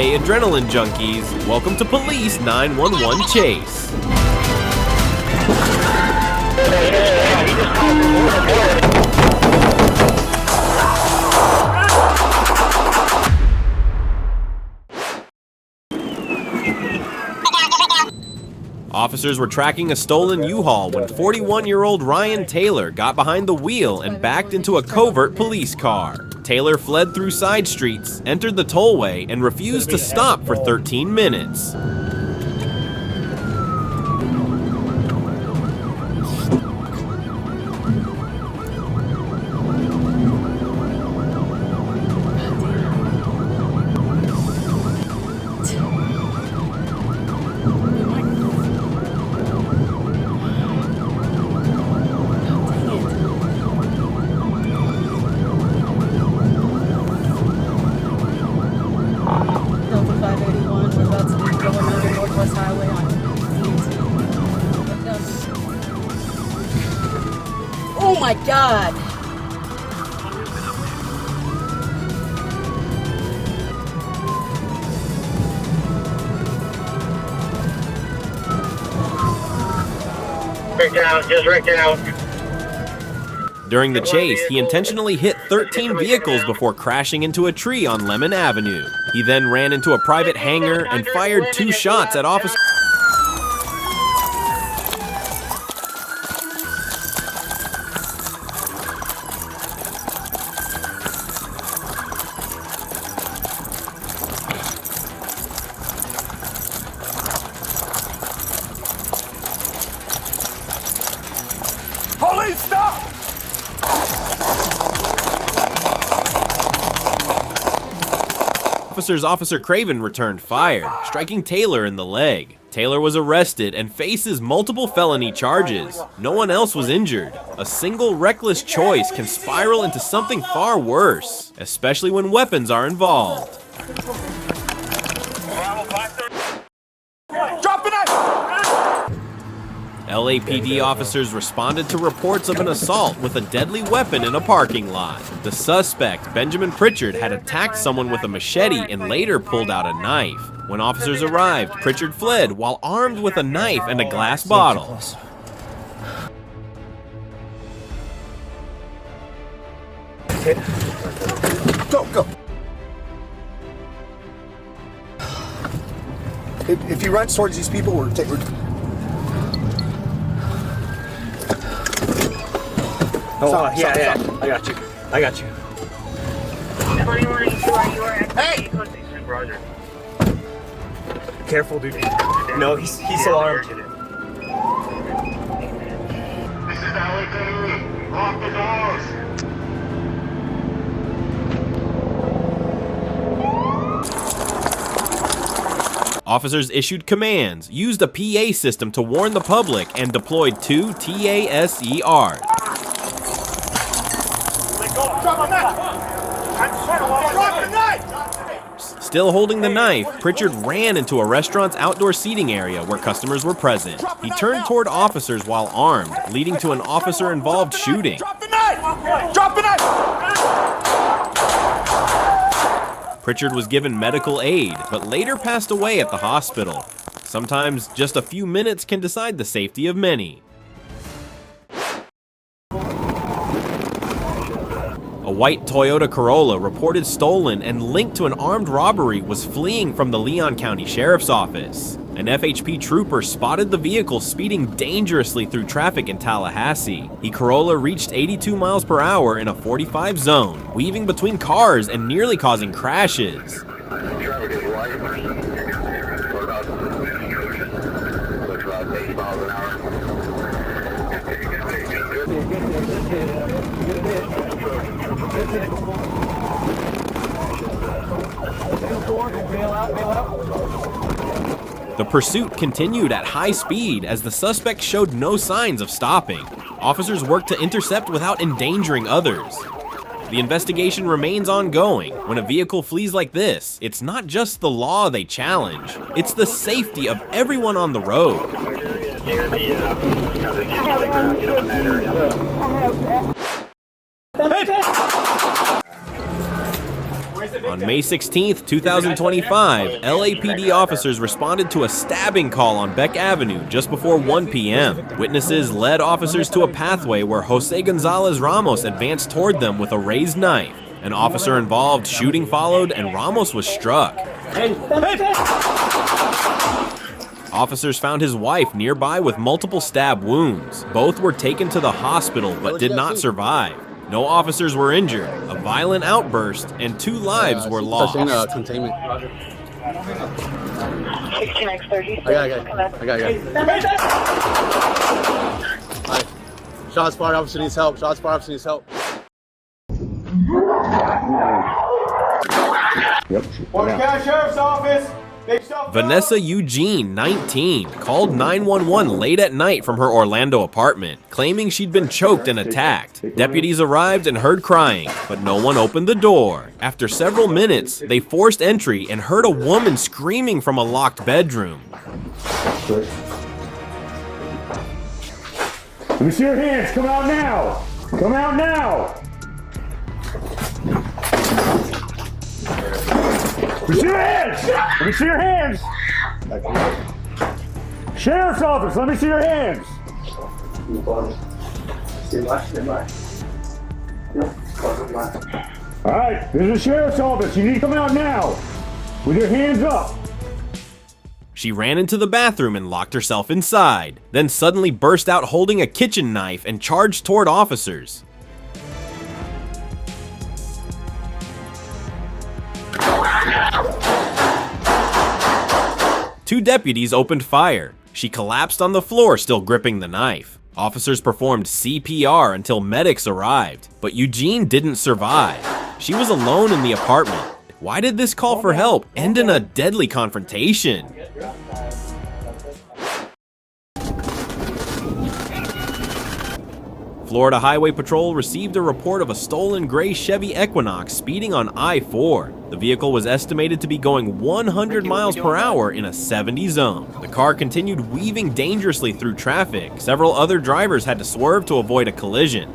Hey adrenaline junkies, welcome to Police 911 Chase. Officers were tracking a stolen U-Haul when 41-year-old Ryan Taylor got behind the wheel and backed into a covert police car. Taylor fled through side streets, entered the tollway, and refused to stop for 13 minutes. Oh my God! Just out. During the chase, he intentionally hit 13 vehicles before crashing into a tree on Lemon Avenue. He then ran into a private hangar and fired 2 shots at officers. Police, stop! Officer Craven returned fire, striking Taylor in the leg. Taylor was arrested and faces multiple felony charges. No one else was injured. A single reckless choice can spiral into something far worse, especially when weapons are involved. Drop the knife! LAPD officers responded to reports of an assault with a deadly weapon in a parking lot. The suspect, Benjamin Pritchard, had attacked someone with a machete and later pulled out a knife. When officers arrived, Pritchard fled while armed with a knife and a glass bottle. Go. If he runs towards these people, we're Stop. I got you. Hey! Roger. Careful, dude. No, he's alarmed. This is LAPD. Lock the doors. Officers issued commands, used a PA system to warn the public, and deployed 2 TASERs. Still holding the knife, Pritchard ran into a restaurant's outdoor seating area where customers were present. He turned toward officers while armed, leading to an officer-involved shooting. Drop the knife! Drop the knife! Pritchard was given medical aid, but later passed away at the hospital. Sometimes just a few minutes can decide the safety of many. A white Toyota Corolla reported stolen and linked to an armed robbery was fleeing from the Leon County Sheriff's Office. An FHP trooper spotted the vehicle speeding dangerously through traffic in Tallahassee. The Corolla reached 82 miles per hour in a 45 zone, weaving between cars and nearly causing crashes. The pursuit continued at high speed as the suspect showed no signs of stopping. Officers worked to intercept without endangering others. The investigation remains ongoing. When a vehicle flees like this, it's not just the law they challenge, it's the safety of everyone on the road. On May 16, 2025, LAPD officers responded to a stabbing call on Beck Avenue just before 1 p.m. Witnesses led officers to a pathway where Jose Gonzalez Ramos advanced toward them with a raised knife. An officer involved, shooting followed, and Ramos was struck. Officers found his wife nearby with multiple stab wounds. Both were taken to the hospital but did not survive. No officers were injured, a violent outburst, and 2 lives were lost. Containment. 16x30. I got it. Alright. Shots fired, officer needs help. Shots fired, officer needs help. Sheriff's office. Vanessa Eugene, 19, called 911 late at night from her Orlando apartment, claiming she'd been choked and attacked. Deputies arrived and heard crying, but no one opened the door. After several minutes, they forced entry and heard a woman screaming from a locked bedroom. Let me see your hands. Come out now. Come out now. Let me see your hands! Let me see your hands! Sheriff's office, let me see your hands! Alright, this is the sheriff's office. You need to come out now! With your hands up! She ran into the bathroom and locked herself inside, then suddenly burst out holding a kitchen knife and charged toward officers. Two deputies opened fire. She collapsed on the floor, still gripping the knife. Officers performed CPR until medics arrived, but Eugene didn't survive. She was alone in the apartment. Why did this call for help end in a deadly confrontation? Florida Highway Patrol received a report of a stolen gray Chevy Equinox speeding on I-4. The vehicle was estimated to be going 100 miles per hour in a 70 zone. The car continued weaving dangerously through traffic. Several other drivers had to swerve to avoid a collision.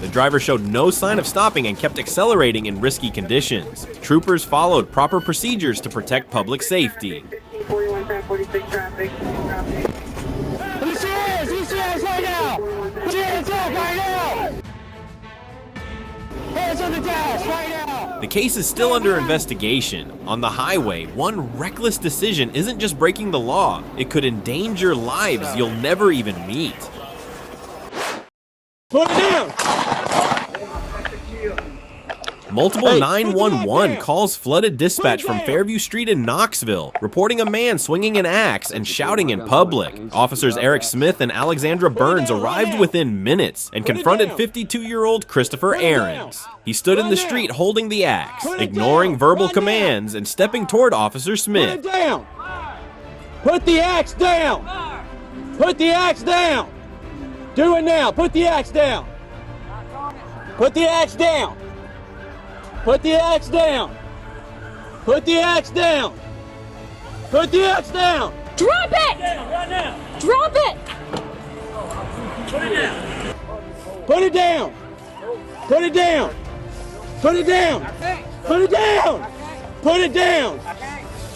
The driver showed no sign of stopping and kept accelerating in risky conditions. Troopers followed proper procedures to protect public safety. 41-46 traffic. Let me see your hands! Let me see your hands right now! Put your hands up right now! Hands on the dash right now! The case is still under investigation. On the highway, one reckless decision isn't just breaking the law, it could endanger lives you'll never even meet. Put it down! Multiple 911 calls flooded dispatch from Fairview Street in Knoxville, reporting a man swinging an axe and shouting in public. Officers Eric Smith and Alexandra Burns arrived within minutes and confronted 52-year-old Christopher Aarons. He stood in the street holding the axe, ignoring verbal commands and stepping toward Officer Smith. Put it down! Put the axe down! Put the axe down! Do it now! Put the axe down! Put the axe down! Put the axe down! Put the axe down! Put the axe down! Drop it! Right now! Drop it! Put it down! Put it down! Put it down! Put it down! Put it down! Put it down!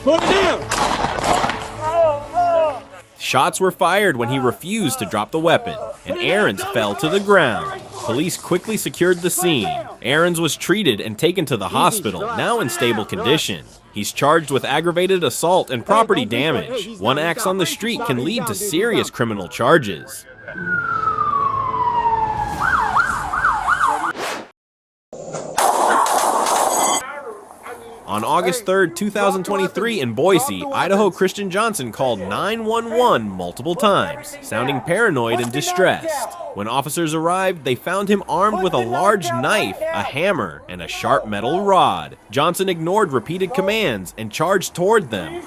Put it down! Shots were fired when he refused to drop the weapon, and Aarons fell to the ground. Police quickly secured the scene. Aarons was treated and taken to the hospital, now in stable condition. He's charged with aggravated assault and property damage. One axe on the street can lead to serious criminal charges. On August 3, 2023 in Boise, Idaho Christian Johnson called 911 multiple times, sounding paranoid and distressed. When officers arrived, they found him armed with a large knife, a hammer, and a sharp metal rod. Johnson ignored repeated commands and charged toward them.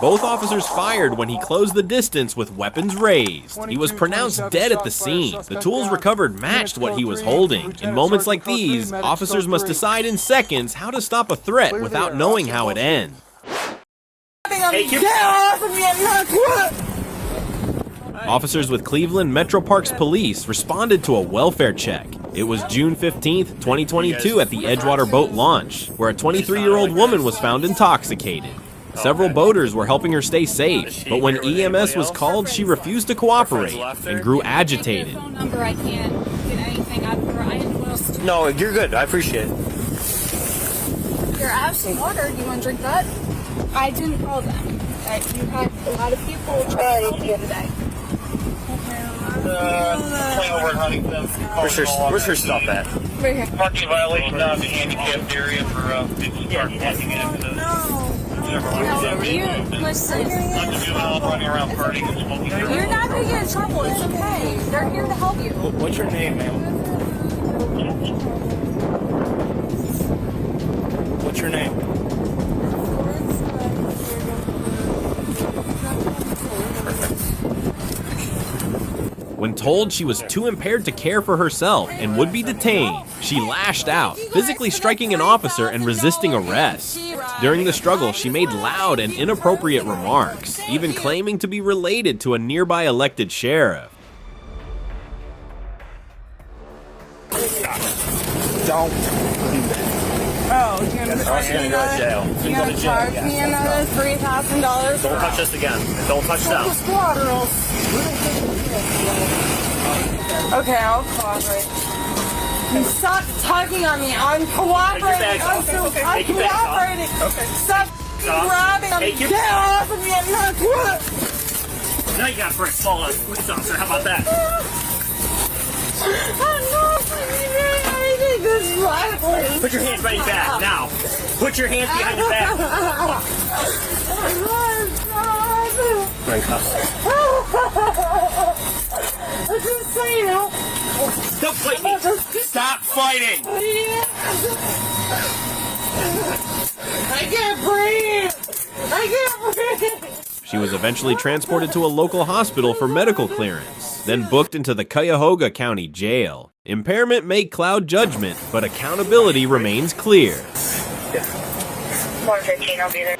Both officers fired when he closed the distance with weapons raised. He was pronounced dead at the scene. The tools recovered matched what he was holding. In moments like these, officers must decide in seconds how to stop a threat without knowing how it ends. Officers with Cleveland Metro Parks Police responded to a welfare check. It was June 15th, 2022 at the Edgewater boat launch, where a 23-year-old woman was found intoxicated. Several boaters were helping her stay safe, but when EMS was called, she refused to cooperate and grew agitated. I can't get anything out of her. I didn't know what else to do. No, you're good. I appreciate it. Here, I have some water. Do you want to drink that? I didn't call them. You had a lot of people trying to help you today. Where's her stuff at? Right here. Parking violation of the handicapped area for parking into the. No, you listen. Running around partying and smoking. You're not going to get in trouble. It's okay. They're here to help you. What's your name, ma'am? What's your name? When told she was too impaired to care for herself and would be detained, she lashed out, physically striking an officer and resisting arrest. During the struggle, she made loud and inappropriate remarks, even claiming to be related to a nearby elected sheriff. Don't. Oh, you're going to jail. You going to charge me another $3,000? Don't touch this again. Don't touch them. Okay, I'll cooperate. You stop tugging on me. I'm cooperating. I'm cooperating. Stop grabbing me. Get off of me. I'm not cooperating. Now you got Brick fall on police officer. How about that? I'm not doing this right. Put your hands behind your back now. Put your hands behind your back. Just so you know. Don't fight me. Stop fighting. I can't breathe. I can't breathe. She was eventually transported to a local hospital for medical clearance, then booked into the Cuyahoga County Jail. Impairment may cloud judgment, but accountability remains clear. 115, I'll be there.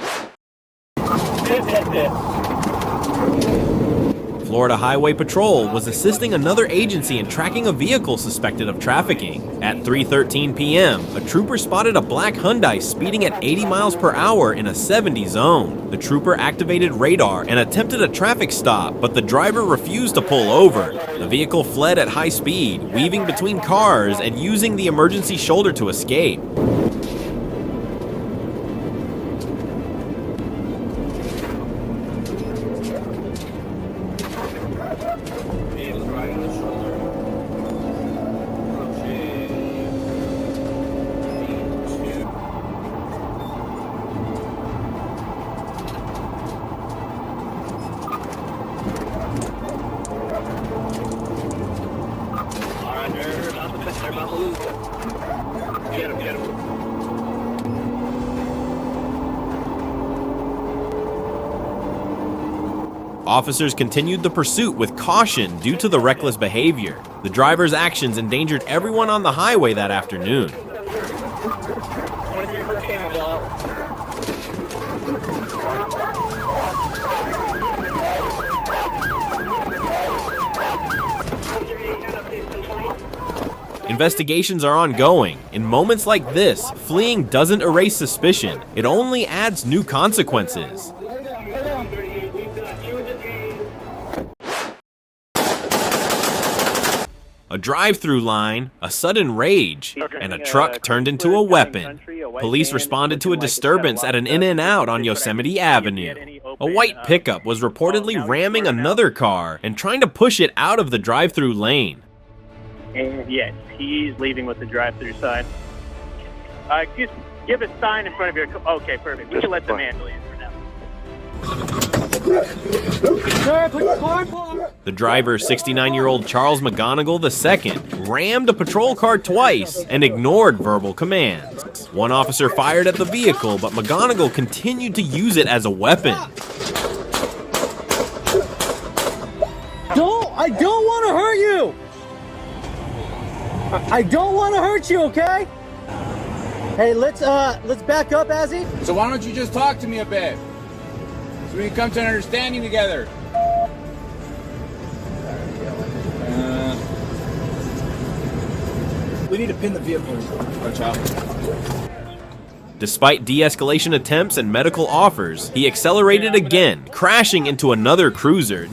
Florida Highway Patrol was assisting another agency in tracking a vehicle suspected of trafficking. At 3:13 p.m., a trooper spotted a black Hyundai speeding at 80 miles per hour in a 70 zone. The trooper activated radar and attempted a traffic stop, but the driver refused to pull over. The vehicle fled at high speed, weaving between cars and using the emergency shoulder to escape. Officers continued the pursuit with caution due to the reckless behavior. The driver's actions endangered everyone on the highway that afternoon. Investigations are ongoing. In moments like this, fleeing doesn't erase suspicion. It only adds new consequences. A drive-thru line, a sudden rage, and a truck turned into a weapon. Police responded to a disturbance at an In-N-Out on Yosemite Avenue. A white pickup was reportedly ramming another car and trying to push it out of the drive-thru lane. And yes, he's leaving with the drive-thru sign. Just give a sign in front of your. Okay, perfect. We can let the man leave for now. The driver, 69-year-old Charles McGonigal II, rammed a patrol car twice and ignored verbal commands. One officer fired at the vehicle, but McGonigal continued to use it as a weapon. I don't want to hurt you! I don't want to hurt you, okay? Hey, let's back up, Azzy. So why don't you just talk to me a bit? So we can come to an understanding together. We need to pin the vehicle. Watch out. Despite de-escalation attempts and medical offers, he accelerated again, crashing into another cruiser.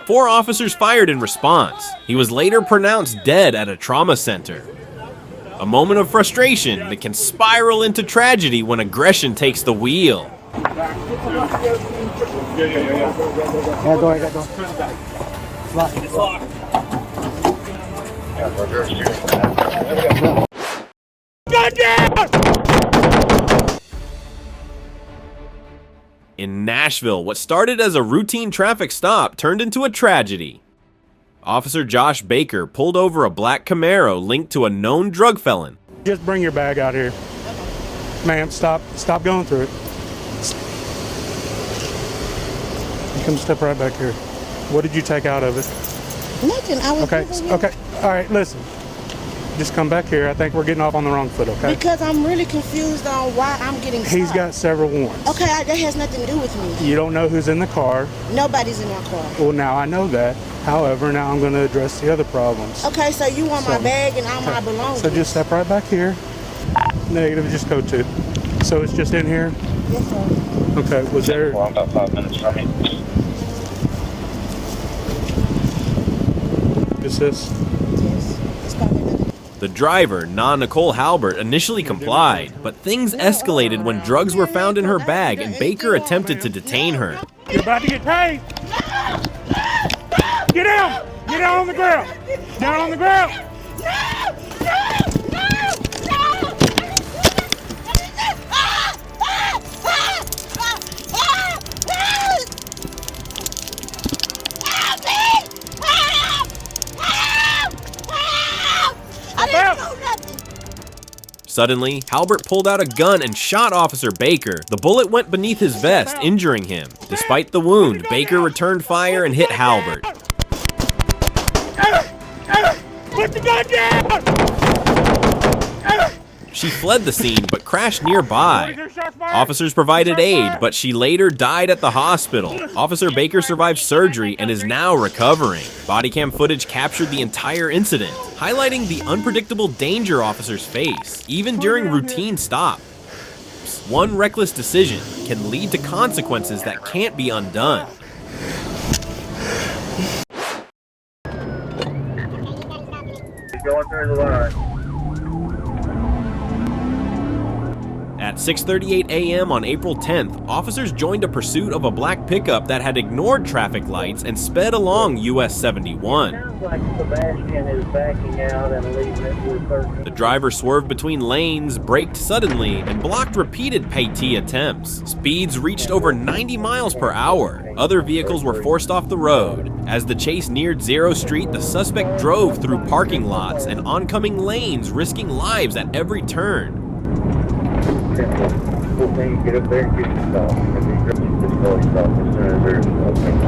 Four officers fired in response. He was later pronounced dead at a trauma center. A moment of frustration that can spiral into tragedy when aggression takes the wheel. In Nashville, what started as a routine traffic stop turned into a tragedy. Officer Josh Baker pulled over a black Camaro linked to a known drug felon. Just bring your bag out here. Ma'am, stop going through it. You come step right back here. What did you take out of it? Nothing. I was okay. All right, listen. Just come back here. I think we're getting off on the wrong foot, okay? Because I'm really confused on why I'm getting stopped. He's got several warrants. Okay, that has nothing to do with me. You don't know who's in the car. Nobody's in my car. Well, now I know that. However, now I'm going to address the other problems. Okay, so you want my bag and all my belongings. So just step right back here. Negative, just go to. So it's just in here? Yes, sir. Okay, was there... Well, I'm about 5 minutes from you. Is this? Yes. It's probably another. The driver, Nicole Halbert, initially complied, but things escalated when drugs were found in her bag and Baker attempted to detain her. You're about to get paid! Get down! Get down on the ground! Down on the ground! Suddenly, Halbert pulled out a gun and shot Officer Baker. The bullet went beneath his vest, injuring him. Despite the wound, Baker returned fire and hit Halbert. Put the gun down! She fled the scene but crashed nearby. Officers provided aid, but she later died at the hospital. Officer Baker survived surgery and is now recovering. Bodycam footage captured the entire incident, highlighting the unpredictable danger officers face, even during routine stops. One reckless decision can lead to consequences that can't be undone. Going through the line. At 6:38 a.m. on April 10th, officers joined a pursuit of a black pickup that had ignored traffic lights and sped along US 71. Sounds like Sebastian is backing out and leaving it with 13. The driver swerved between lanes, braked suddenly, and blocked repeated pay-T attempts. Speeds reached over 90 miles per hour. Other vehicles were forced off the road. As the chase neared Zero Street, the suspect drove through parking lots and oncoming lanes, risking lives at every turn. Get up there and get yourself. Just go yourself as soon as there's an opening.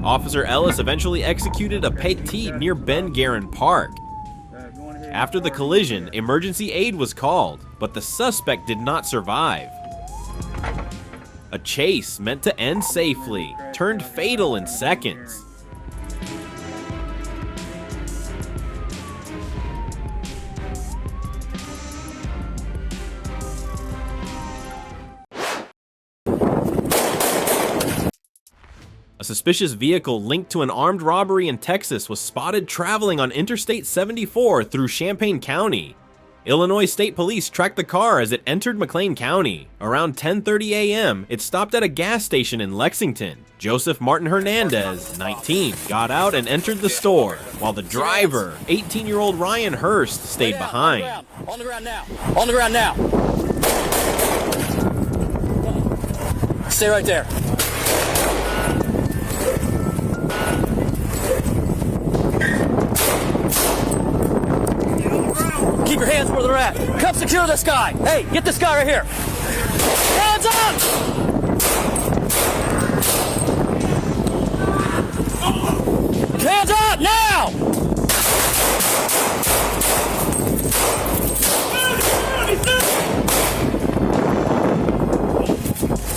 Officer Ellis eventually executed a pay-T near Ben Guerin Park. After the collision, emergency aid was called, but the suspect did not survive. A chase meant to end safely turned fatal in seconds. A suspicious vehicle linked to an armed robbery in Texas was spotted traveling on Interstate 74 through Champaign County. Illinois State Police tracked the car as it entered McLean County. Around 10:30 a.m., it stopped at a gas station in Lexington. Joseph Martin Hernandez, 19, got out and entered the store, while the driver, 18-year-old Ryan Hurst, stayed behind. On the ground now. On the ground now. Stay right there. Keep your hands where they're at. Come secure this guy. Hey, get this guy right here. Hands up! Hands up now!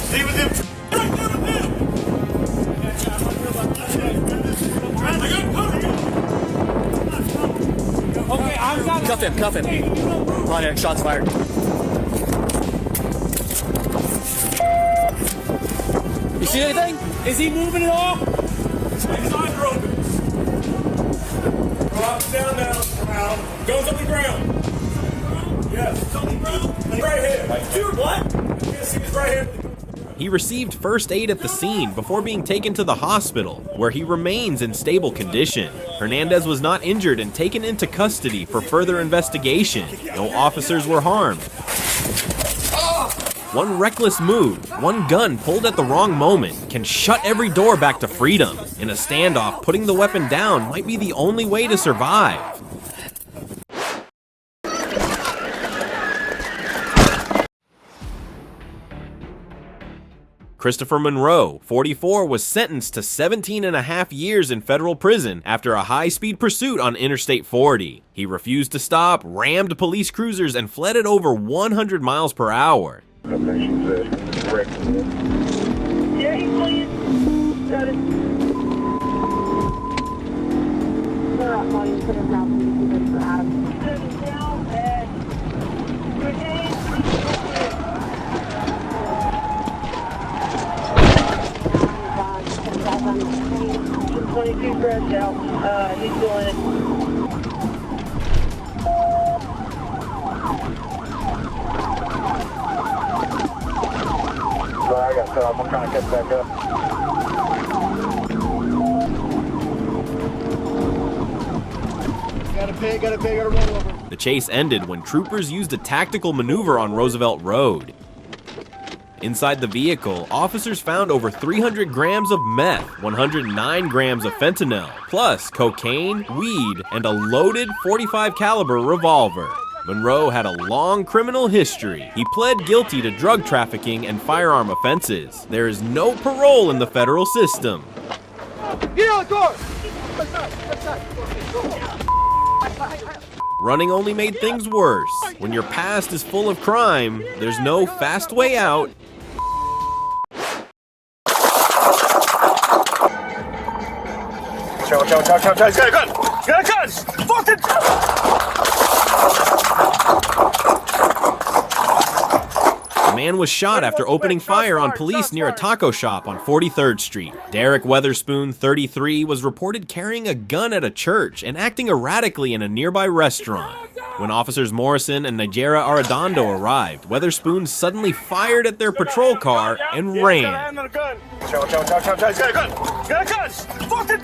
Stay with him. Okay, I'm got cuff him, cuff him. Pontiac, shots fired. You see anything? Is he moving at all? His eyes are open. Drop down now. Goes on the ground. Yes, it's on the ground. Right here. Dude, what? You can see his right hand. He received first aid at the scene before being taken to the hospital, where he remains in stable condition. Hernandez was not injured and taken into custody for further investigation. No officers were harmed. One reckless move, one gun pulled at the wrong moment, can shut every door back to freedom. In a standoff, putting the weapon down might be the only way to survive. Christopher Monroe, 44, was sentenced to 17.5 years in federal prison after a high-speed pursuit on Interstate 40. He refused to stop, rammed police cruisers, and fled at over 100 miles per hour. Yeah, he's playing. Got it. Fresh out. He's doing it. I got cut off. I'm trying to catch back up. Got a pig, got a rollover. The chase ended when troopers used a tactical maneuver on Roosevelt Road. Inside the vehicle, officers found over 300 grams of meth, 109 grams of fentanyl, plus cocaine, weed, and a loaded .45 caliber revolver. Monroe had a long criminal history. He pled guilty to drug trafficking and firearm offenses. There is no parole in the federal system. Get out the car! Running only made things worse. When your past is full of crime, there's no fast way out. Watch out. He's got a gun. Fuck it. A man was shot after opening fire on police near a taco shop on 43rd Street. Derek Weatherspoon, 33, was reported carrying a gun at a church and acting erratically in a nearby restaurant. When officers Morrison and Nigera Arredondo arrived, Weatherspoon suddenly fired at their patrol car and ran. Watch out. He's got a gun. Fuck it.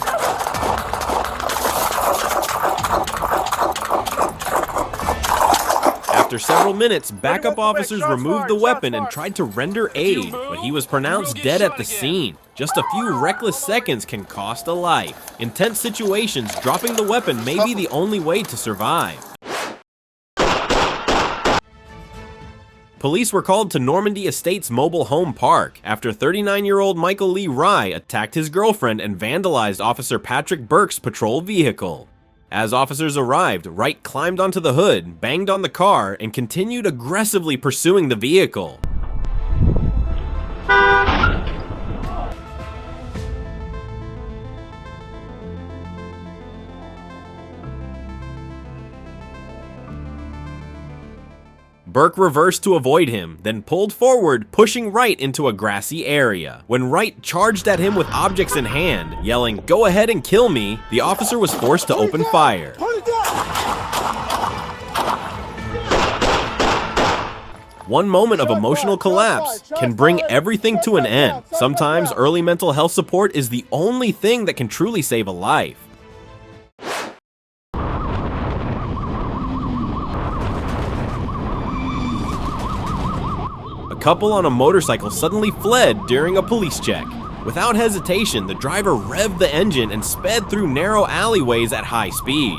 After several minutes, backup officers removed the weapon and tried to render aid, but he was pronounced dead at the scene. Just a few reckless seconds can cost a life. In tense situations, dropping the weapon may be the only way to survive. Police were called to Normandy Estates Mobile Home Park after 39-year-old Michael Lee Rye attacked his girlfriend and vandalized Officer Patrick Burke's patrol vehicle. As officers arrived, Wright climbed onto the hood, banged on the car, and continued aggressively pursuing the vehicle. Burke reversed to avoid him, then pulled forward, pushing Wright into a grassy area. When Wright charged at him with objects in hand, yelling, "Go ahead and kill me," the officer was forced to open fire. One moment of emotional collapse can bring everything to an end. Sometimes early mental health support is the only thing that can truly save a life. A couple on a motorcycle suddenly fled during a police check. Without hesitation, the driver revved the engine and sped through narrow alleyways at high speed.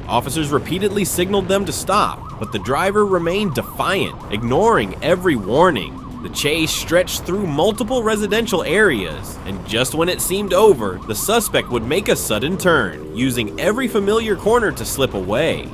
Officers repeatedly signaled them to stop, but the driver remained defiant, ignoring every warning. The chase stretched through multiple residential areas, and just when it seemed over, the suspect would make a sudden turn, using every familiar corner to slip away.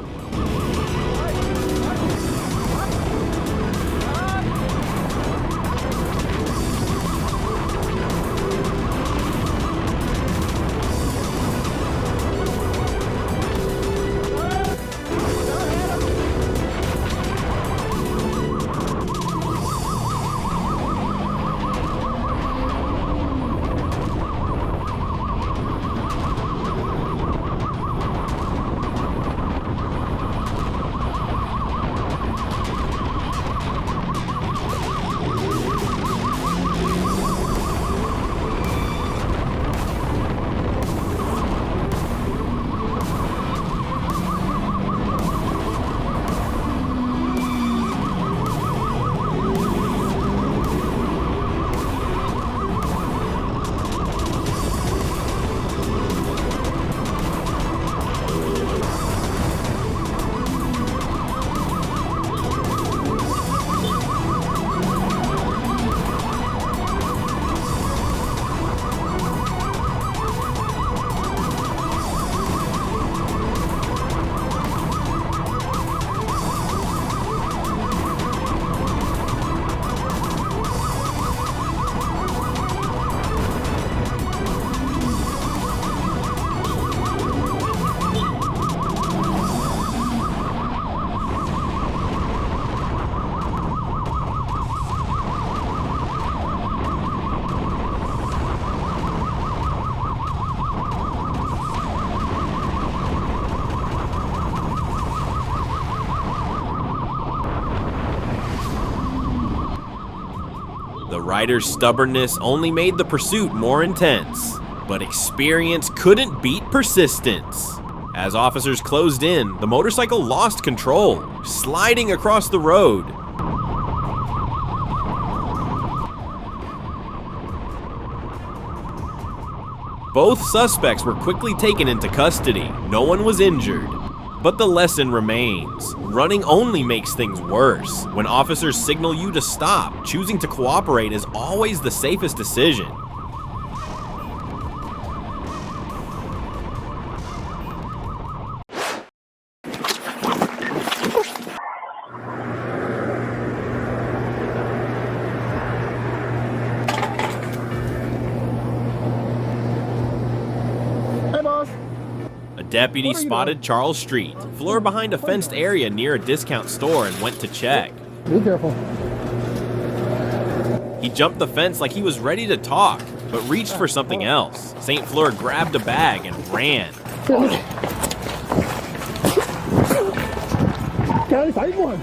The rider's stubbornness only made the pursuit more intense, but experience couldn't beat persistence. As officers closed in, the motorcycle lost control, sliding across the road. Both suspects were quickly taken into custody. No one was injured. But the lesson remains. Running only makes things worse. When officers signal you to stop, choosing to cooperate is always the safest decision. Deputy spotted Charles Street, floor behind a fenced area near a discount store, and went to check. Be careful. He jumped the fence like he was ready to talk, but reached for something else. St. Fleur grabbed a bag and ran. Guys, I won.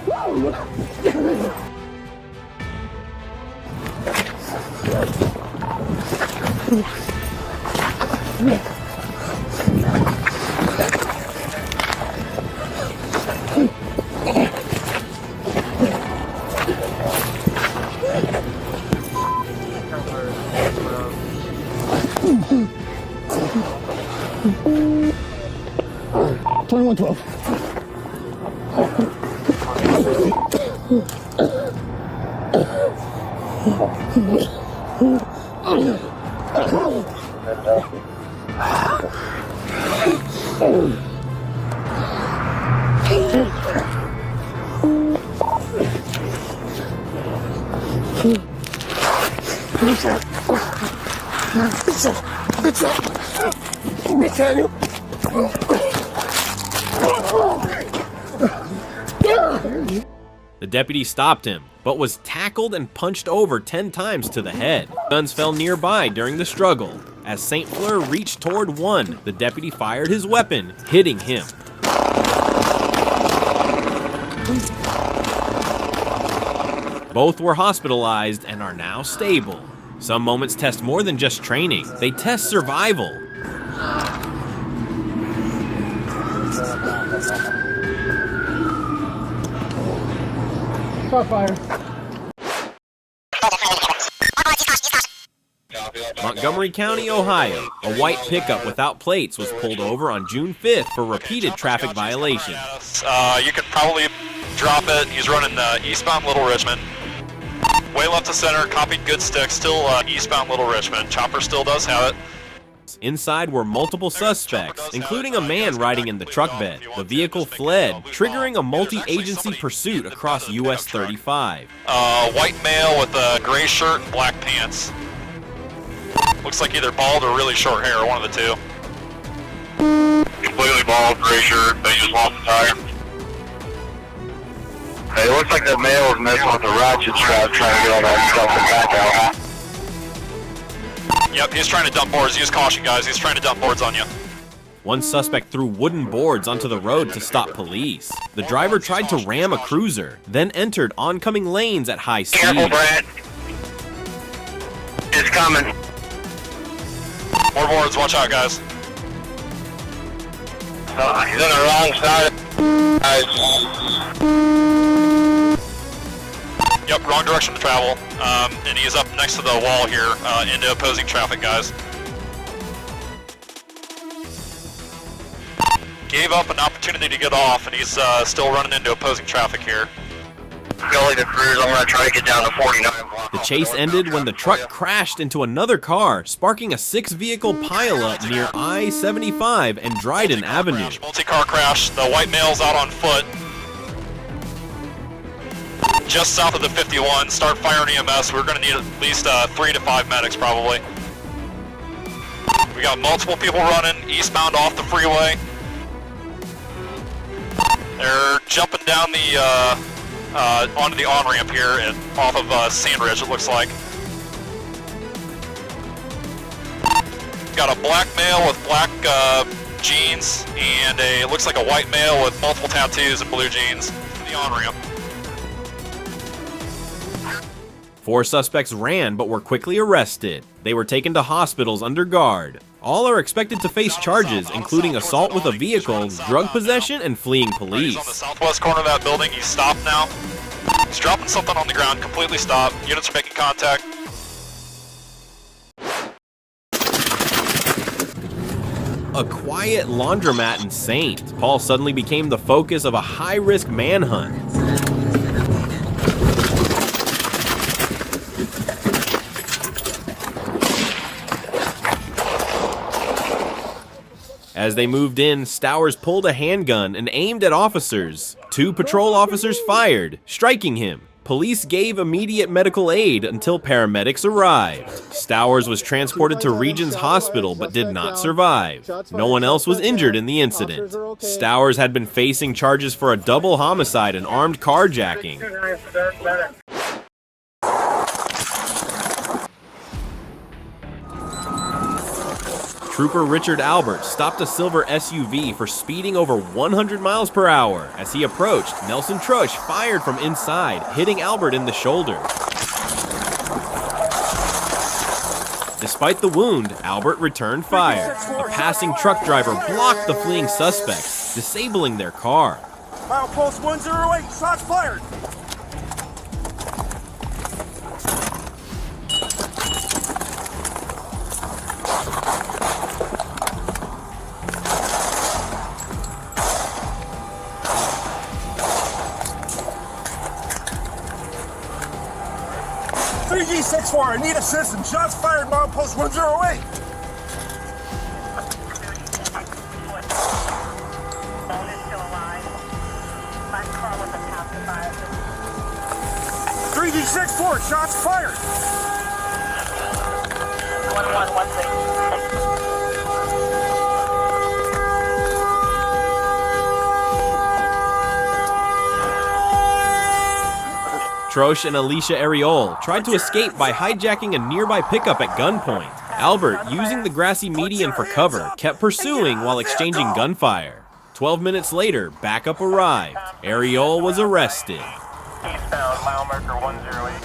The deputy stopped him, but was tackled and punched over 10 times to the head. Guns fell nearby during the struggle. As St. Fleur reached toward one, the deputy fired his weapon, hitting him. Both were hospitalized and are now stable. Some moments test more than just training. They test survival. Stop fire. Montgomery County, Ohio. A white pickup without plates was pulled over on June 5th for repeated traffic violations. You could probably drop it. He's running eastbound Little Richmond. Way left to center, copied good stick, still eastbound Little Richmond. Chopper still does have it. Inside were multiple suspects, including a man riding in the truck bed. The vehicle fled, triggering a multi-agency pursuit across US 35. White male with a gray shirt and black pants. Looks like either bald or really short hair, one of the two. Completely bald, gray shirt, they just lost the tire. Hey, it looks like that male is messing with the ratchet strap trying to get all that stuff in the back out. Yep, he's trying to dump boards. Use caution, guys. He's trying to dump boards on you. One suspect threw wooden boards onto the road to stop police. The driver tried to ram a cruiser, then entered oncoming lanes at high speed. Careful, Brad. It's coming. More boards. Watch out, guys. He's on the wrong side. Yep, wrong direction to travel. And he is up next to the wall here, into opposing traffic, guys. Gave up an opportunity to get off, and he's still running into opposing traffic here. Gully to cruise, I'm gonna try to get down to 49. The chase ended when the truck crashed into another car, sparking a 6-vehicle pileup near I-75 and Dryden Avenue. Multi-car crash. The white male's out on foot. Just south of the 51. Start firing EMS. We're going to need at least 3 to 5 medics, probably. We got multiple people running eastbound off the freeway. They're jumping down the onto the on-ramp here and off of Sandridge, it looks like. Got a black male with black jeans and it looks like a white male with multiple tattoos and blue jeans. The on-ramp. 4 suspects ran but were quickly arrested. They were taken to hospitals under guard. All are expected to face charges, including assault with a vehicle, drug possession, and fleeing police. He's on the southwest corner of that building. He's stopped now. He's dropping something on the ground, completely stopped. Units are making contact. A quiet laundromat in Saint. Paul suddenly became the focus of a high-risk manhunt. As they moved in, Stowers pulled a handgun and aimed at officers. 2 patrol officers fired, striking him. Police gave immediate medical aid until paramedics arrived. Stowers was transported to Regions Hospital but did not survive. No one else was injured in the incident. Stowers had been facing charges for a double homicide and armed carjacking. Trooper Richard Albert stopped a silver SUV for speeding over 100 miles per hour. As he approached, Nelson Trush fired from inside, hitting Albert in the shoulder. Despite the wound, Albert returned fire. A passing truck driver blocked the fleeing suspects, disabling their car. Milepost 108, shots fired. G64, I need assistance. Shots fired, milepost 108. G64, shots fired. 911, what's it? Trosh and Alicia Ariol tried to escape by hijacking a nearby pickup at gunpoint. Albert, using the grassy median for cover, kept pursuing while exchanging gunfire. 12 minutes later, backup arrived. Ariol was arrested. Eastbound, mile marker 108.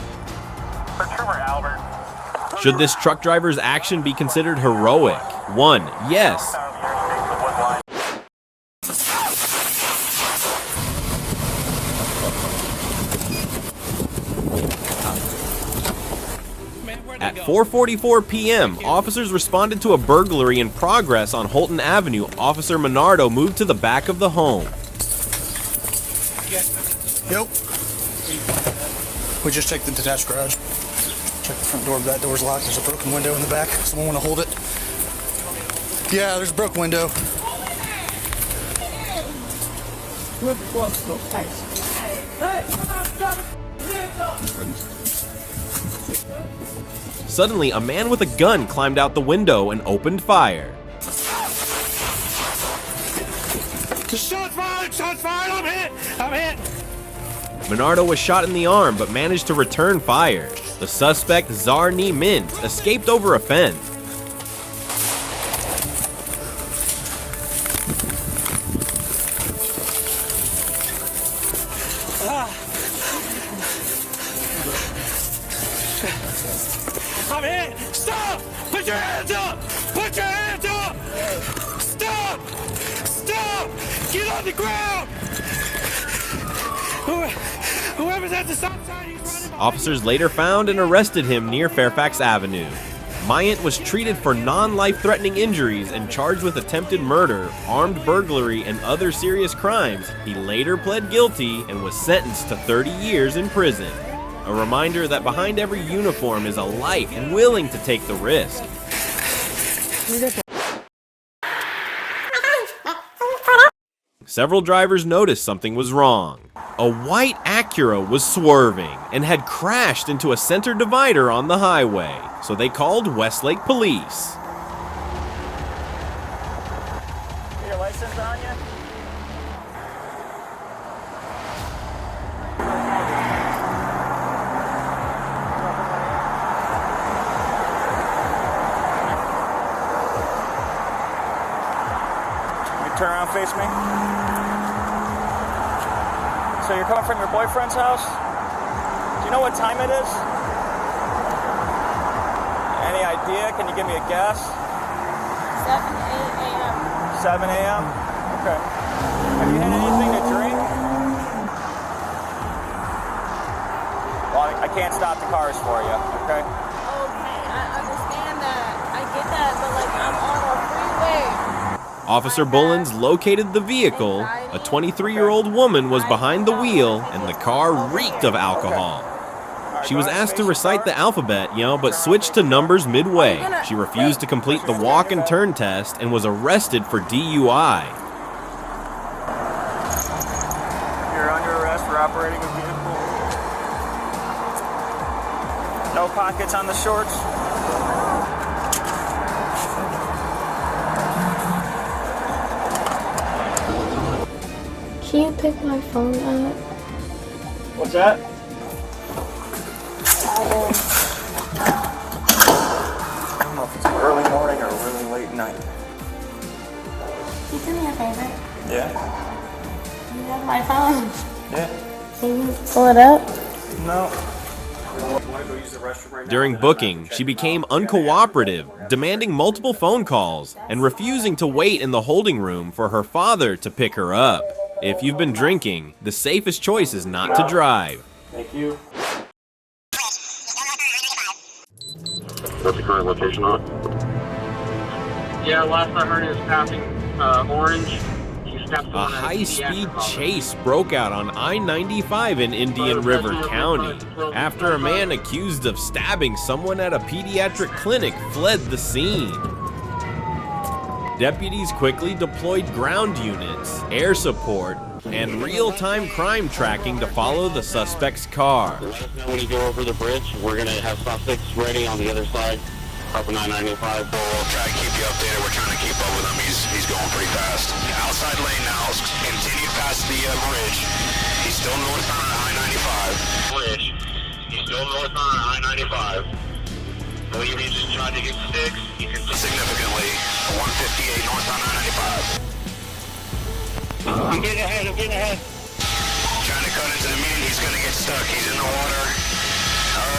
For Trooper Albert. Should this truck driver's action be considered heroic? 1. Yes. At 4:44 p.m., officers responded to a burglary in progress on Holton Avenue. Officer Menardo moved to the back of the home. Yep. We just checked the detached garage. Check the front door, that door's locked. There's a broken window in the back. Someone want to hold it? Yeah, there's a broken window. Suddenly, a man with a gun climbed out the window and opened fire. Shots fired! Shots fired! I'm hit! I'm hit! Menardo was shot in the arm but managed to return fire. The suspect, Zarni Mint, escaped over a fence. I'm hit! Stop! Put your hands up! Put your hands up! Stop! Stop! Get on the ground! Whoever's at the stop sign, he's running. Officers later found and arrested him near Fairfax Avenue. Myant was treated for non-life-threatening injuries and charged with attempted murder, armed burglary, and other serious crimes. He later pled guilty and was sentenced to 30 years in prison. A reminder that behind every uniform is a life willing to take the risk. Several drivers noticed something was wrong. A white Acura was swerving and had crashed into a center divider on the highway, so they called Westlake Police. Your license on you? Turn around, face me. So you're coming from your boyfriend's house? Do you know what time it is? Any idea? Can you give me a guess? 7 a.m. 7 a.m.? Okay. Have you had anything to drink? Well, I can't stop the cars for you, okay? Okay, I understand that. I get that, but like I'm on a freeway. Officer Bullens located the vehicle. A 23-year-old woman was behind the wheel, and the car reeked of alcohol. She was asked to recite the alphabet, but switched to numbers midway. She refused to complete the walk and turn test and was arrested for DUI. You're under arrest for operating a vehicle. No pockets on the shorts. Can you pick my phone up? What's that? I don't know if it's early morning or really late night. Can you do me a favor? Yeah? You have my phone. Yeah. Can you pull it up? No. During booking, she became uncooperative, demanding multiple phone calls and refusing to wait in the holding room for her father to pick her up. If you've been drinking, the safest choice is not to drive. Thank you. What's the current location on? Yeah, last I heard is passing Orange. A high-speed chase broke out on I-95 in Indian River County after a man accused of stabbing someone at a pediatric clinic fled the scene. Deputies quickly deployed ground units, air support, and real-time crime tracking to follow the suspect's car. When you go over the bridge, we're going to have suspects ready on the other side. Upper 995. We'll try to keep you updated. We're trying to keep up with him. He's going pretty fast. Outside lane now. Continue past the bridge. He's still northbound on I-95. Bridge. He's still northbound on I-95. Believe he just tried to get 6. You can significantly 158 northbound I-95. I'm getting ahead. Trying to cut into the median. He's gonna get stuck. He's in the water.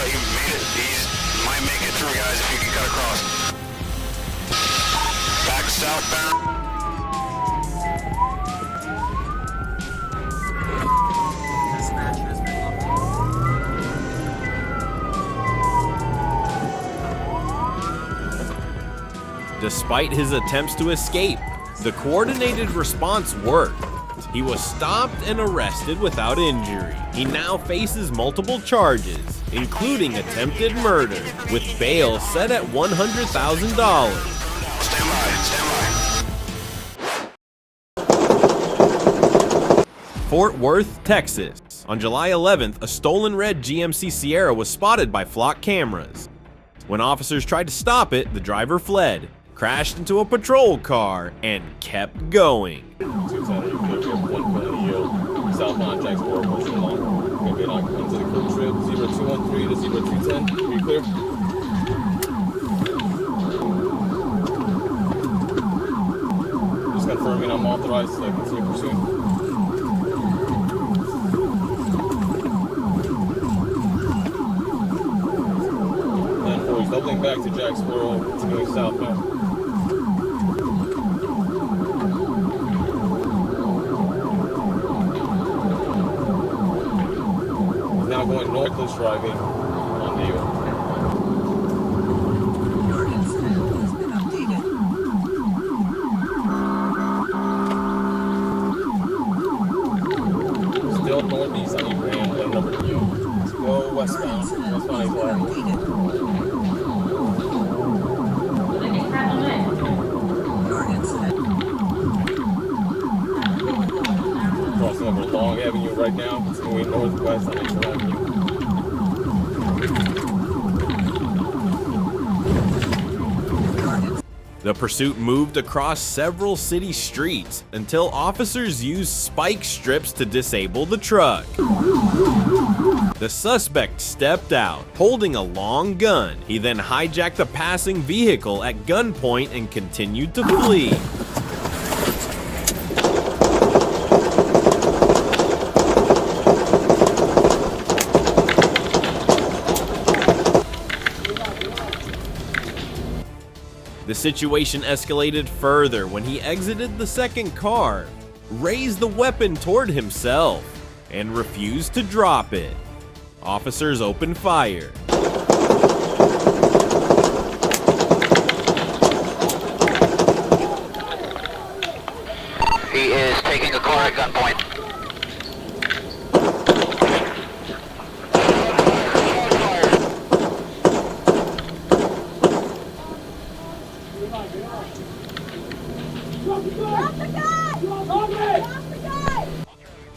He made it. Might make it through, guys, if you can cut across. Back southbound. Despite his attempts to escape, the coordinated response worked. He was stopped and arrested without injury. He now faces multiple charges, including attempted murder, with bail set at $100,000. Fort Worth, Texas. On July 11th, a stolen red GMC Sierra was spotted by flock cameras. When officers tried to stop it, the driver fled, crashed into a patrol car, and kept going. Southbound Jacksboro, pushing along. Gonna get on into the crew trip 0213 to 0210. Be clear. Just confirming I'm authorized to continue pursuing. And boys, doubling back to Jacksboro, continuing southbound. Now going northwest driving on Neal. Still northeast on Ibrahim, lane number 2. Let's go westbound. Westbound is crossing over Long Avenue right now, continuing northwest on Nature Avenue. The pursuit moved across several city streets until officers used spike strips to disable the truck. The suspect stepped out, holding a long gun. He then hijacked a passing vehicle at gunpoint and continued to flee. The situation escalated further when he exited the second car, raised the weapon toward himself, and refused to drop it. Officers opened fire. He is taking a car at gunpoint.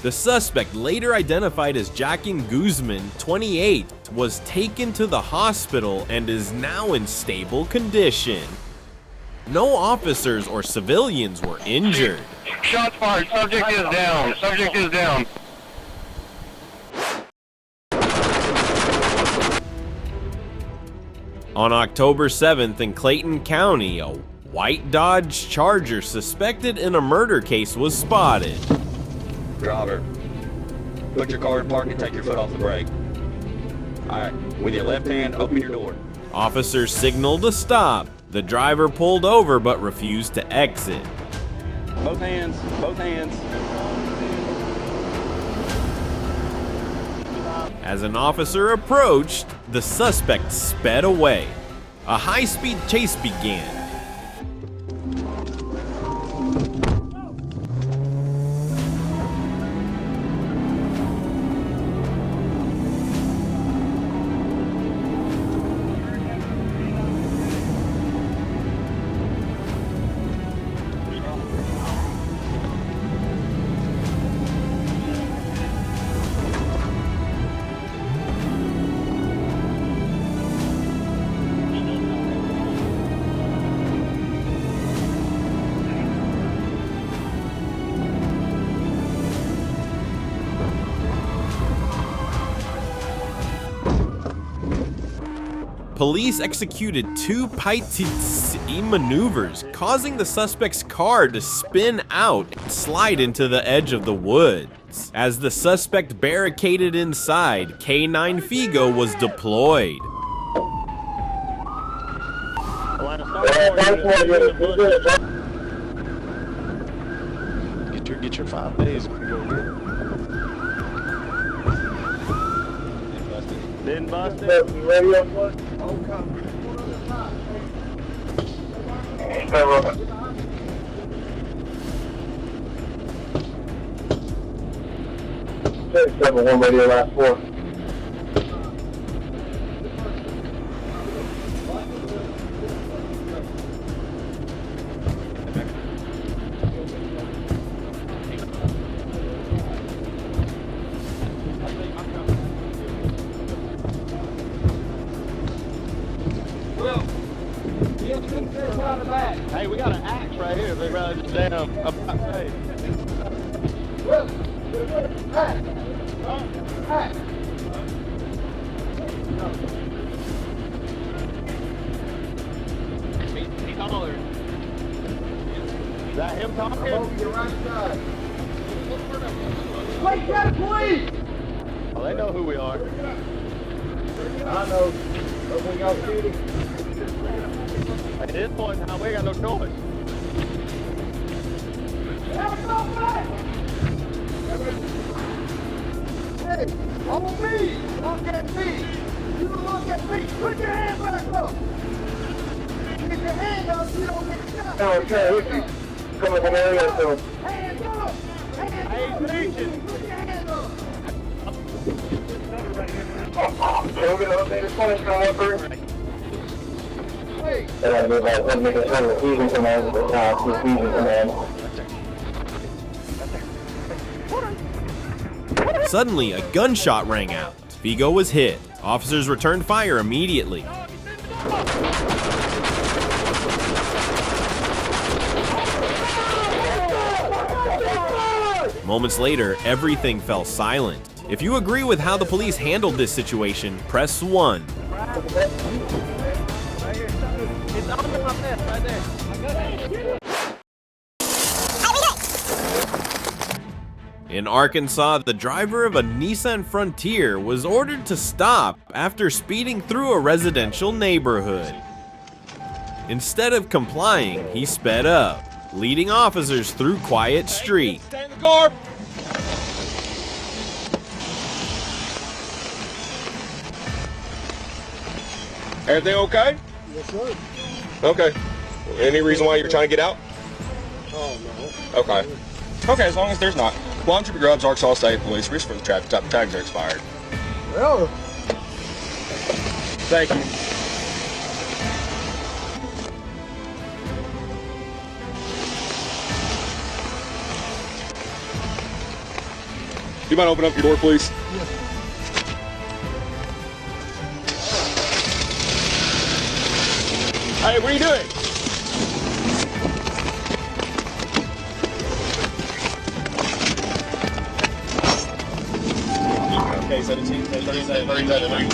The suspect, later identified as Jacking Guzman, 28, was taken to the hospital and is now in stable condition. No officers or civilians were injured. Shots fired. Subject is down. Subject is down. On October 7th in Clayton County, a white Dodge Charger suspected in a murder case was spotted. Driver, put your car in park and take your foot off the brake. Alright, with your left hand, open your door. Officers signaled to stop. The driver pulled over but refused to exit. Both hands, both hands. As an officer approached, the suspect sped away. A high-speed chase began. police executed 2 Pileup maneuvers, causing the suspect's car to spin out and slide into the edge of the woods. As the suspect barricaded inside, K9 Figo was deployed. Get your 5 days. Been busted. Radio one. Okay. 7-1 radio last 4. Hey, we got an axe right here. They rather just damn about face. He's hollering. Is that him talking? Your right side. Wait, get police! Oh, they know who we are. I know. But we got shooting. At this point now, we ain't got no choice. Hey, on me! Look at me! You look at me! Put your hand back up! Get your hand up, you don't get shot! Okay, come up in the area, so. Hands up! Hands up! Put your hand up! Can we get an updated flash call first? And I move out, let me get some evasion command at the top, evasion command. Suddenly, a gunshot rang out. Figo was hit. Officers returned fire immediately. Moments later, everything fell silent. If you agree with how the police handled this situation, press 1. It's under my vest right there. In Arkansas, the driver of a Nissan Frontier was ordered to stop after speeding through a residential neighborhood. Instead of complying, he sped up, leading officers through quiet streets. Stay in the car. Everything okay? Yes, sir. Okay. Any reason why you're trying to get out? Oh, no. Okay. Okay, as long as there's not. Laundromat Grubs, Arkansas State Police, risk for the traffic stop. Tags are expired. Well. Thank you. You mind open up your door, please? Yes. Hey, what are you doing? Okay, 17, 37.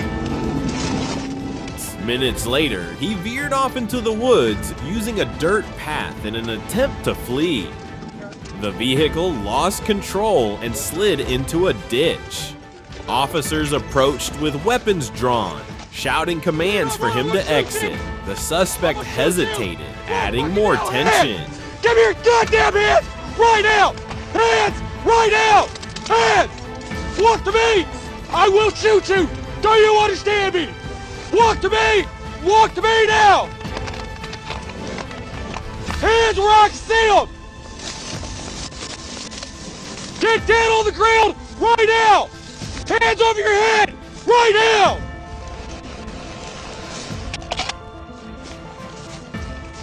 Minutes later, he veered off into the woods using a dirt path in an attempt to flee. The vehicle lost control and slid into a ditch. Officers approached with weapons drawn, shouting commands for him to exit. The suspect hesitated, adding more tension. Give me your goddamn hands right now! Hands right now! Hands! Walk to me! I will shoot you! Do you understand me? Walk to me! Walk to me now! Hands where I can see them! Get down on the ground right now! Hands over your head right now!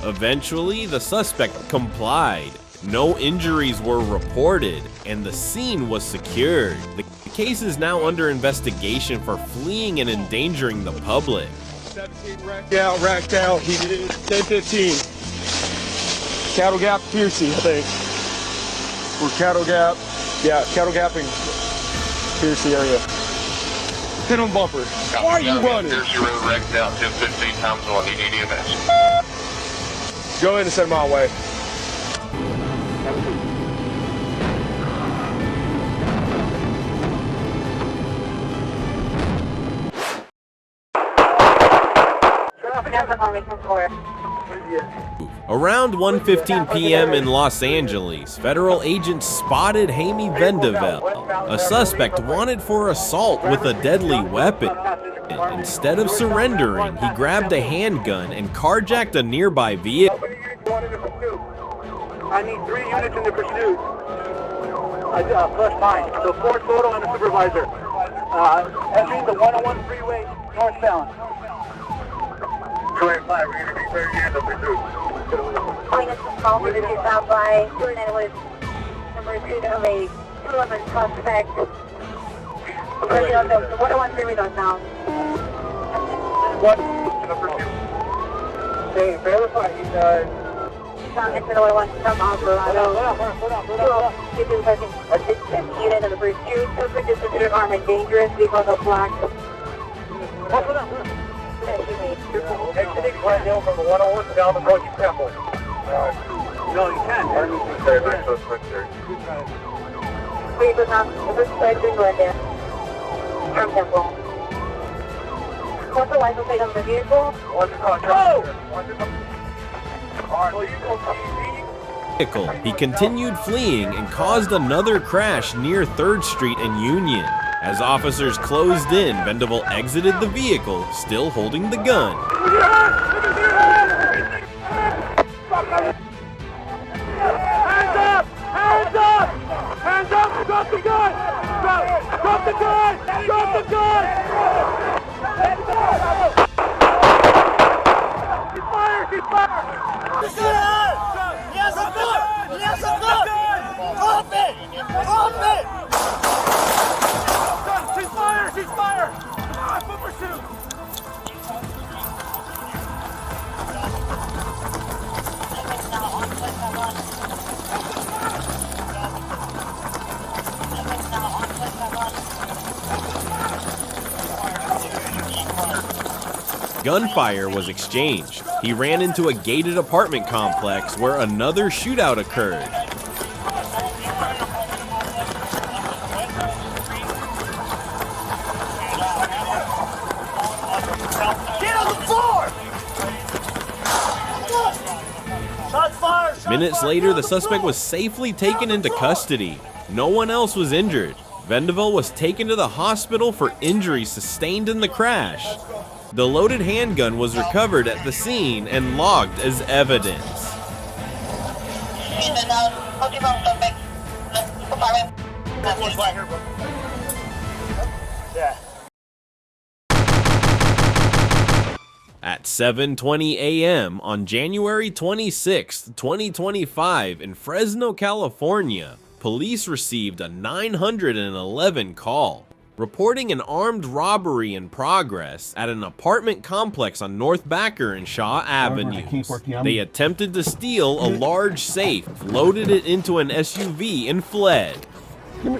Eventually, the suspect complied. No injuries were reported, and the scene was secured. The case is now under investigation for fleeing and endangering the public. 17 racked out. He did it 10-15. Cattle Gap, Piercy, I think. Or Cattle Gap. Yeah, Cattle Gap and Piercy area. hit him bumper. Why are you running? There's your road wrecked down 10-15 times on need EMS. Go in and send him my way. Around 1:15 p.m. in Los Angeles, federal agents spotted Jaime Vendavel, a suspect wanted for assault with a deadly weapon. Instead of surrendering, he grabbed a handgun and carjacked a nearby vehicle. I need 3 units in the pursuit. Plus mine. So 4 total and a supervisor. Entering the 101 freeway northbound. 285, we're going to be very near the pursuit. Calling us from call for the south by 209 was number 2 of a 211 suspect. Currently on the 101 freeway northbound. What? Okay, verify. He's found next to the 101 from Alvarado. Unit number 2. Suspect is considered armed and dangerous. Vehicle no black. Exiting right now from the 101 down the road, you temple. No, you can't. Please go down. Suspect is going there. From temple. What's the license plate of the vehicle? He continued fleeing and caused another crash near 3rd Street and Union. As officers closed in, Vendavel exited the vehicle, still holding the gun. Hands up! Hands up! Hands up! Drop the gun! Drop the gun! Drop the gun! He's fired! He's fired! He has a gun! He has a gun! Off it! Off it! She's fired! She's fired! Come on, full pursuit! Gunfire was exchanged. He ran into a gated apartment complex where another shootout occurred. Get on the floor! Shots fired! Minutes later, the suspect was safely taken into custody. No one else was injured. Vendavel was taken to the hospital for injuries sustained in the crash. The loaded handgun was recovered at the scene and logged as evidence. At 7:20 a.m. on January 26, 2025, in Fresno, California, police received a 911 call, reporting an armed robbery in progress at an apartment complex on North Backer and Shaw Avenues. They attempted to steal a large safe, loaded it into an SUV, and fled.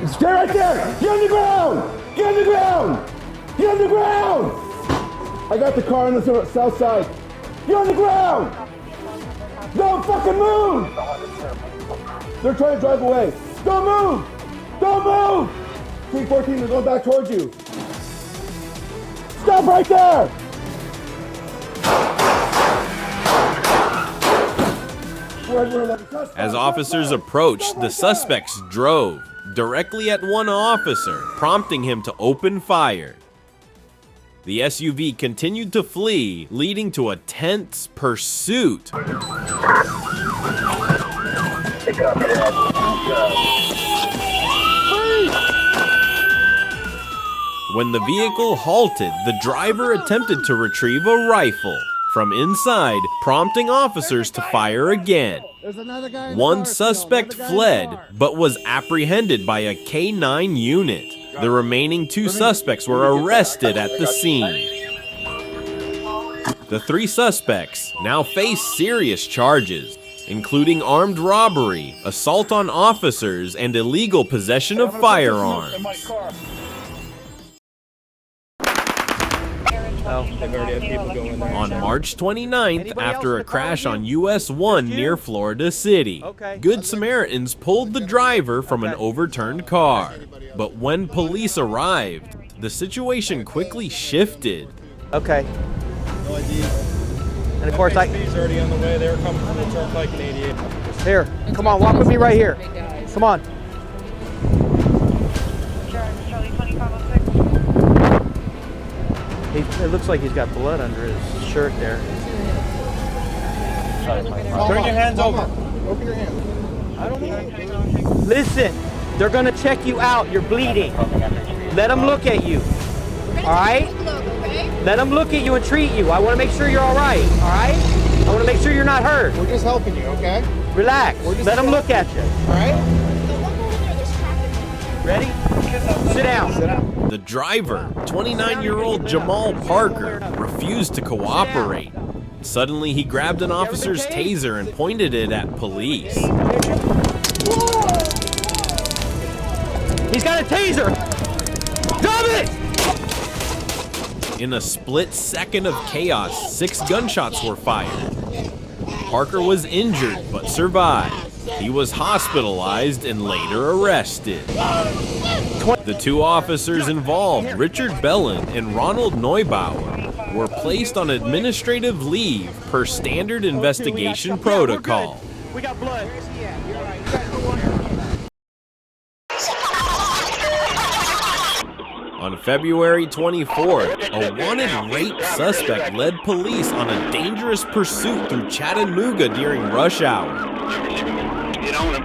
Stay right there! Get on the ground! Get on the ground! Get on the ground! I got the car on the south side. Get on the ground! Don't fucking move! They're trying to drive away. Don't move! Don't move! 314, they're going back towards you. Stop right there! As officers approached, the suspects drove directly at one officer, prompting him to open fire. The SUV continued to flee, leading to a tense pursuit. When the vehicle halted, the driver attempted to retrieve a rifle from inside, prompting officers to fire again. One suspect fled, but was apprehended by a K-9 unit. The remaining 2 suspects were arrested at the scene. The 3 suspects now face serious charges, including armed robbery, assault on officers, and illegal possession of firearms. They've already had people go in there. On March 29th, after a crash on US 1 near Florida City, Good Samaritans pulled the driver from an overturned car. But when police arrived, the situation quickly shifted. Okay. No ID. And of course, FHP's already on the way. They were coming from the turnpike in 88. Here, come on, walk with me right here. Come on. It looks like he's got blood under his shirt there. Turn your hands over. Open your hands. I don't know. Listen, they're gonna check you out. You're bleeding. Let them look at you. All right? Let them look at you and treat you. I want to make sure you're all right. All right? I want to make sure you're not hurt. We're just helping you, okay? Relax. Let them look at you. All right? Ready? Sit down. Sit down. The driver, 29-year-old Jamal Parker, refused to cooperate. Suddenly, he grabbed an officer's taser and pointed it at police. He's got a taser! Drop it! In a split second of chaos, 6 gunshots were fired. Parker was injured but survived. He was hospitalized and later arrested. The 2 officers involved, Richard Bellin and Ronald Neubauer, were placed on administrative leave per standard investigation protocol. We got blood. On February 24th, a wanted rape suspect led police on a dangerous pursuit through Chattanooga during rush hour. Get on him.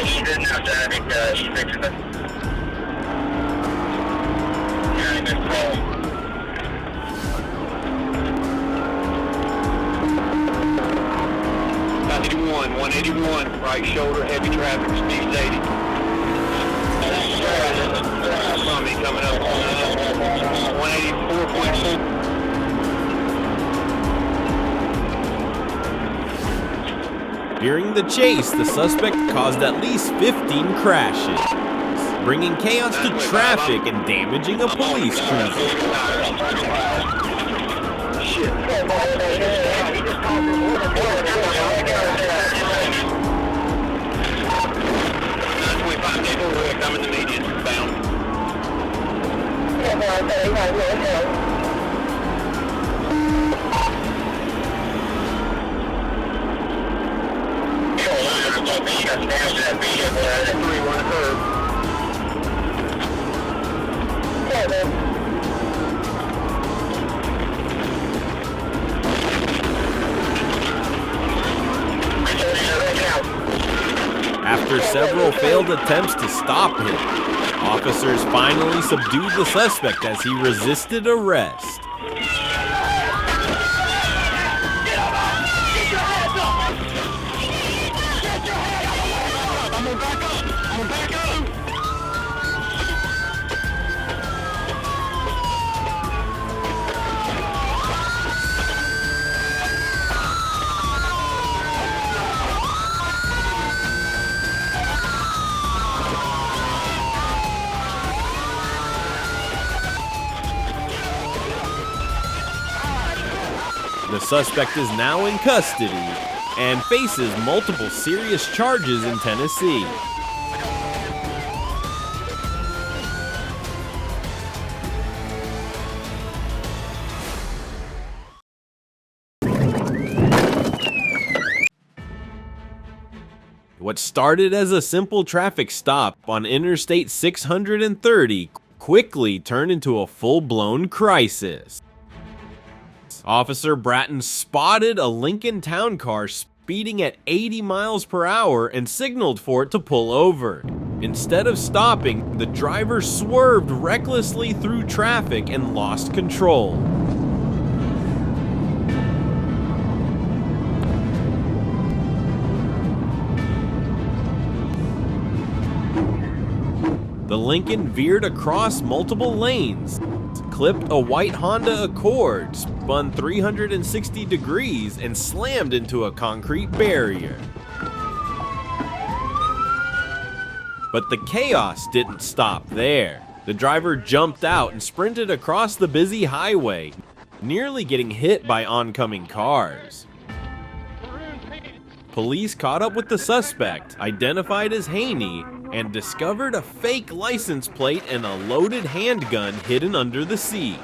She's in now, I think she's fixing it. Yeah, good call. 181, right shoulder, heavy traffic, speed's 80. Somebody coming up on 184.2. During the chase, the suspect caused at least 15 crashes, bringing chaos to traffic and damaging a police cruiser. Coming to median bound. After several failed attempts to stop him, officers finally subdued the suspect as he resisted arrest. The suspect is now in custody and faces multiple serious charges in Tennessee. What started as a simple traffic stop on Interstate 630 quickly turned into a full-blown crisis. Officer Bratton spotted a Lincoln Town car speeding at 80 miles per hour and signaled for it to pull over. Instead of stopping, the driver swerved recklessly through traffic and lost control. The Lincoln veered across multiple lanes, clipped a white Honda Accord, spun 360 degrees, and slammed into a concrete barrier. But the chaos didn't stop there. The driver jumped out and sprinted across the busy highway, nearly getting hit by oncoming cars. Police caught up with the suspect, identified as Haney, and discovered a fake license plate and a loaded handgun hidden under the seat.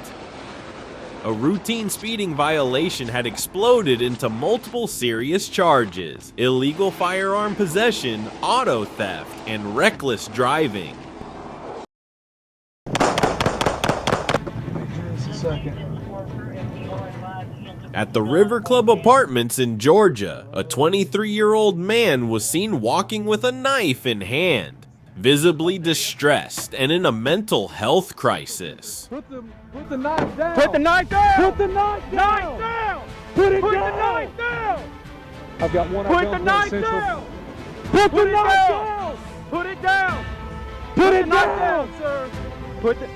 A routine speeding violation had exploded into multiple serious charges: illegal firearm possession, auto theft, and reckless driving. At the River Club Apartments in Georgia, a 23-year-old man was seen walking with a knife in hand, visibly distressed and in a mental health crisis. Put the knife down! Put the knife down! Put the knife down! Knife down! Put it Put down! the knife down! I've got one. Put the knife down! Put the Put it knife down! down! Put it down! Put it the knife down! down, sir!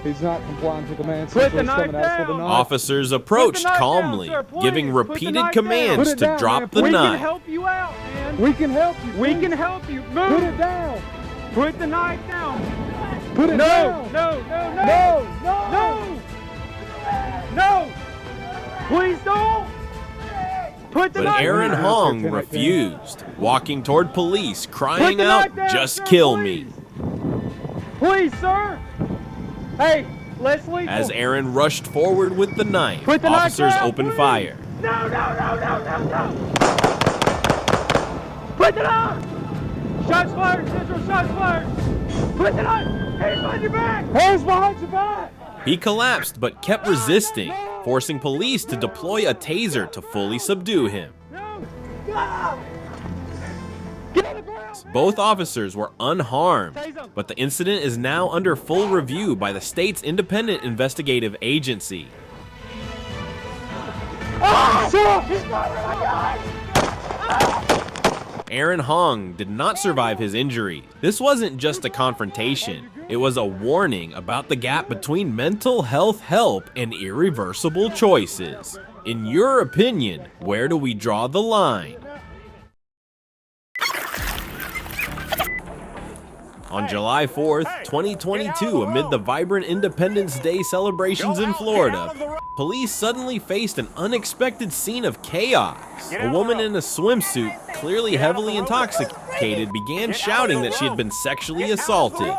He's not complying to commands. Put the knife down! Officers approached calmly, giving repeated commands to drop the knife. We knife. can help you out, man. We can help you. We can help you. Move. Put it down. Put the knife down. Put it down. No, no, no, no, no, no. Please don't. Put the But knife Aaron down. Hong refused, walking toward police, crying out, "Just kill me." Please, sir. Hey, let's leave. As Aaron rushed forward with the knife, Put the knife officers down, opened please. fire. No, no, no, no, no, no. Put the knife. Shots fired, Central. Shots fired. Put the knife. Hands behind your back. Hands behind your back. He collapsed but kept resisting, forcing police to deploy a taser to fully subdue him. Both officers were unharmed, but the incident is now under full review by the state's independent investigative agency. Aaron Hong did not survive his injury. This wasn't just a confrontation. It was a warning about the gap between mental health help and irreversible choices. In your opinion, where do we draw the line? On July 4th, 2022, amid the vibrant Independence Day celebrations in Florida, police suddenly faced an unexpected scene of chaos. A woman in a swimsuit, clearly heavily intoxicated, began shouting that she had been sexually assaulted.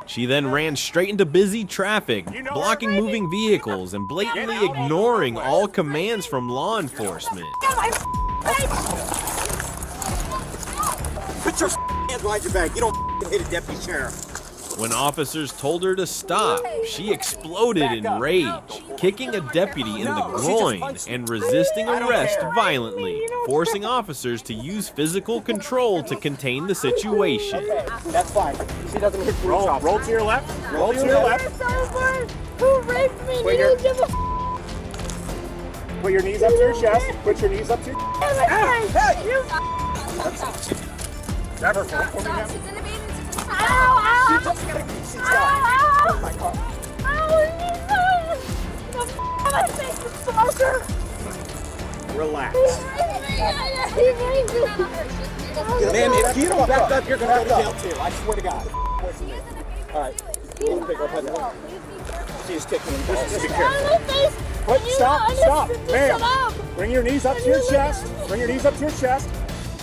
She then ran straight into busy traffic, blocking moving vehicles and blatantly ignoring all commands from law enforcement. Put your hands behind your back. You don't hit a deputy sheriff. When officers told her to stop, she exploded in rage, kicking a deputy in the groin and resisting arrest violently, forcing officers to use physical control to contain the situation. That's fine. She doesn't hit the roll to your left. Roll to your left. Who raped me? Put your knees up to your chest. Put your knees up to your Grab her for me now. Ow! You just gotta sit down. Oh my God. Relax. Ma'am, if you don't back up, you're gonna go to jail too. I swear to God. All right. We'll pick her up. She's kicking him. Just be careful. Stop, ma'am. Bring your knees up to your chest. Bring your knees up to your chest.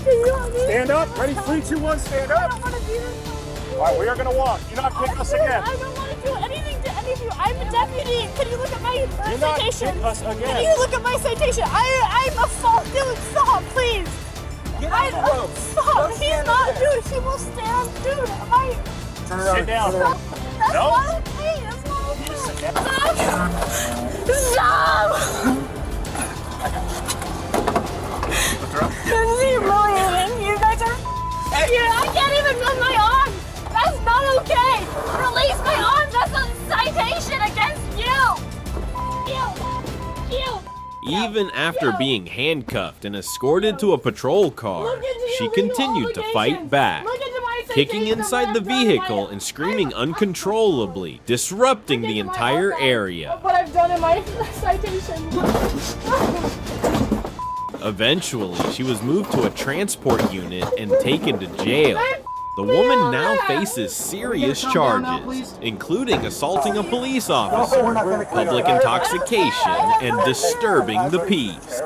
Stand up. Ready? 3, 2, 1. Stand up. All right, we are going to walk. You're not kicking us again. I don't want to do anything to any of you. I'm a deputy. Can you look at my You're not citation? kicking us again. Can you look at my citation? I'm assault. Dude, stop, please. Get on the road. Stop. He's not. Dude, he will stand. Dude, Turn around. Sit down. Turn around. That's No. not okay. That's not okay. You just sit down. Stop. This is humiliating. You guys are. I can't even move my arm. That's not okay. Release my arm. That's a citation against you. Even after being handcuffed and escorted to a patrol car, she continued to fight back, kicking inside the vehicle and screaming uncontrollably, disrupting the entire area. What I've done in my citation. Eventually, she was moved to a transport unit and taken to jail. The woman now faces serious charges, including assaulting a police officer, public intoxication, and disturbing the peace.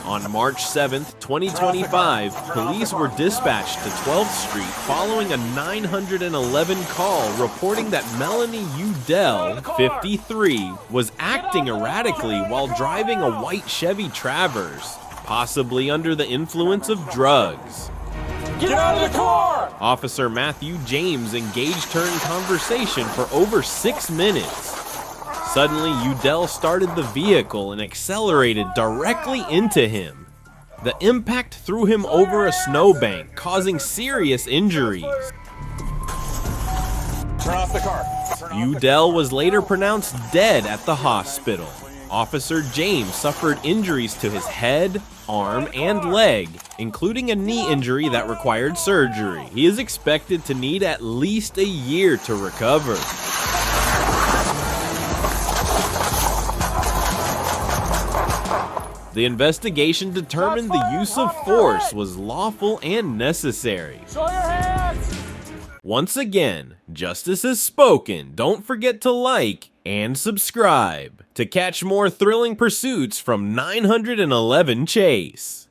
On March 7th, 2025, police were dispatched to 12th Street following a 911 call reporting that Melanie Udell, 53, was acting erratically while driving a white Chevy Traverse, possibly under the influence of drugs. Get out of the car! Officer Matthew James engaged her in conversation for over 6 minutes. Suddenly, Udell started the vehicle and accelerated directly into him. The impact threw him over a snowbank, causing serious injuries. Turn off the car. Udell was later pronounced dead at the hospital. Officer James suffered injuries to his head, arm, and leg, including a knee injury that required surgery. He is expected to need at least a year to recover. The investigation determined the use of force was lawful and necessary. Show your hands! Once again, justice has spoken. Don't forget to like and subscribe to catch more thrilling pursuits from 911 Chase.